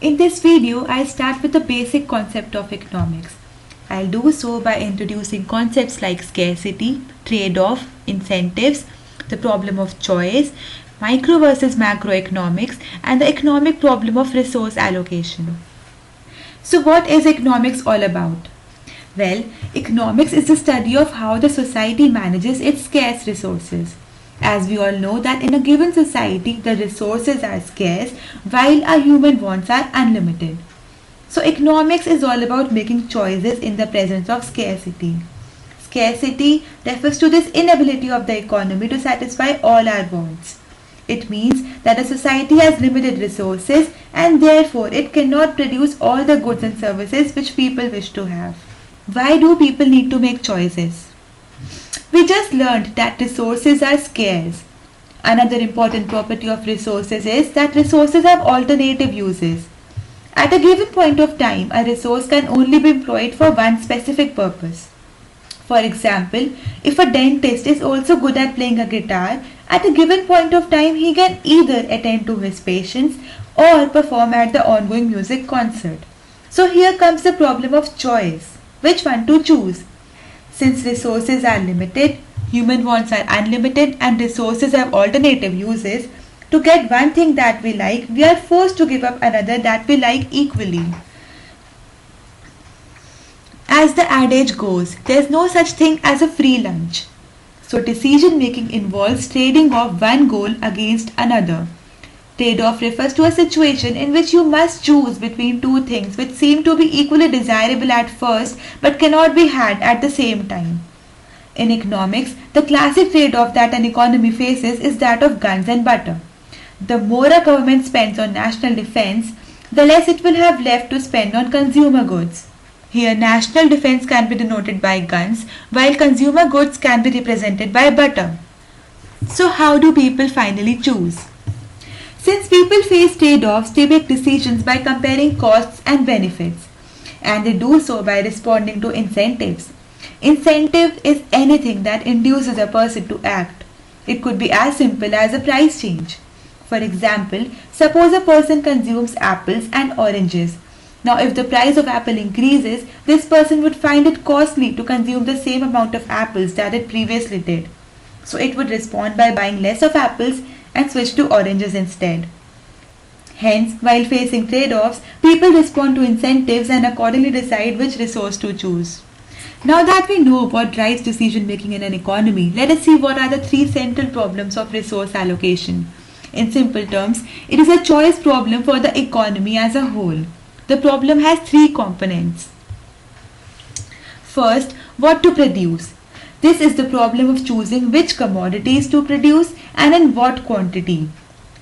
In this video, I'll start with the basic concept of economics. I'll do so by introducing concepts like scarcity, trade-off, incentives, the problem of choice, micro versus macroeconomics, and the economic problem of resource allocation. So what is economics all about? Well, economics is the study of how the society manages its scarce resources. As we all know that in a given society, the resources are scarce while our human wants are unlimited. So economics is all about making choices in the presence of scarcity. Scarcity refers to this inability of the economy to satisfy all our wants. It means that a society has limited resources and therefore it cannot produce all the goods and services which people wish to have. Why do people need to make choices? We just learned that resources are scarce. Another important property of resources is that resources have alternative uses. At a given point of time, a resource can only be employed for one specific purpose. For example, if a dentist is also good at playing a guitar, at a given point of time he can either attend to his patients or perform at the ongoing music concert. So here comes the problem of choice. Which one to choose? Since resources are limited, human wants are unlimited and resources have alternative uses, to get one thing that we like, we are forced to give up another that we like equally. As the adage goes, there is no such thing as a free lunch. So decision making involves trading off one goal against another. Trade-off refers to a situation in which you must choose between two things which seem to be equally desirable at first but cannot be had at the same time. In economics, the classic trade-off that an economy faces is that of guns and butter. The more a government spends on national defense, the less it will have left to spend on consumer goods. Here, national defense can be denoted by guns, while consumer goods can be represented by butter. So how do people finally choose? Since people face trade-offs, they make decisions by comparing costs and benefits, and they do so by responding to incentives. Incentive is anything that induces a person to act. It could be as simple as a price change. For example, suppose a person consumes apples and oranges. Now if the price of apple increases, this person would find it costly to consume the same amount of apples that it previously did. So it would respond by buying less of apples and switch to oranges instead. Hence, while facing trade-offs, people respond to incentives and accordingly decide which resource to choose. Now that we know what drives decision making in an economy, let us see what are the three central problems of resource allocation. In simple terms, it is a choice problem for the economy as a whole. The problem has three components. First, what to produce. This is the problem of choosing which commodities to produce and in what quantity.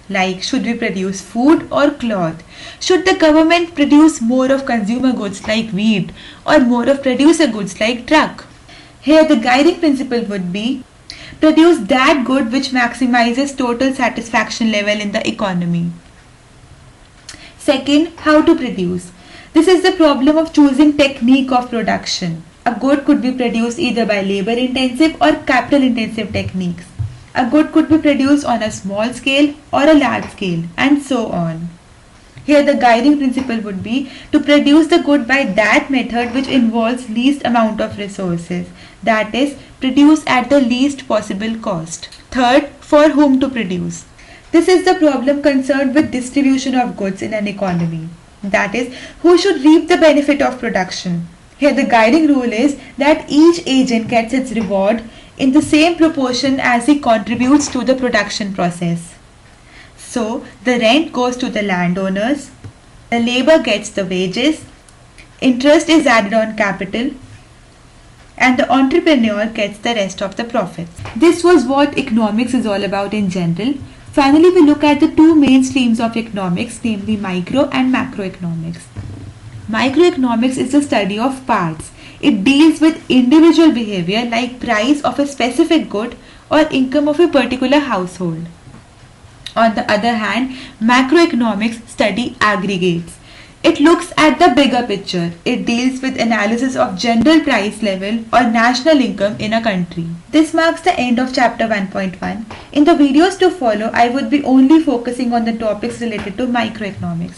Like, should we produce food or cloth? Should the government produce more of consumer goods like wheat or more of producer goods like truck? Here the guiding principle would be produce that good which maximizes total satisfaction level in the economy. Second, how to produce. This is the problem of choosing technique of production. A good could be produced either by labor-intensive or capital-intensive techniques. A good could be produced on a small scale or a large scale, and so on. Here the guiding principle would be to produce the good by that method which involves least amount of resources, that is, produce at the least possible cost. Third, for whom to produce. This is the problem concerned with distribution of goods in an economy. That is, who should reap the benefit of production. Here the guiding rule is that each agent gets its reward in the same proportion as he contributes to the production process. So, the rent goes to the landowners, the labor gets the wages, interest is added on capital, and the entrepreneur gets the rest of the profits. This was what economics is all about in general. Finally, we look at the two main streams of economics, namely micro and macroeconomics. Microeconomics is the study of parts. It deals with individual behavior like price of a specific good or income of a particular household. On the other hand, macroeconomics study aggregates. It looks at the bigger picture. It deals with analysis of general price level or national income in a country. This marks the end of chapter 1.1. In the videos to follow, I would be only focusing on the topics related to microeconomics.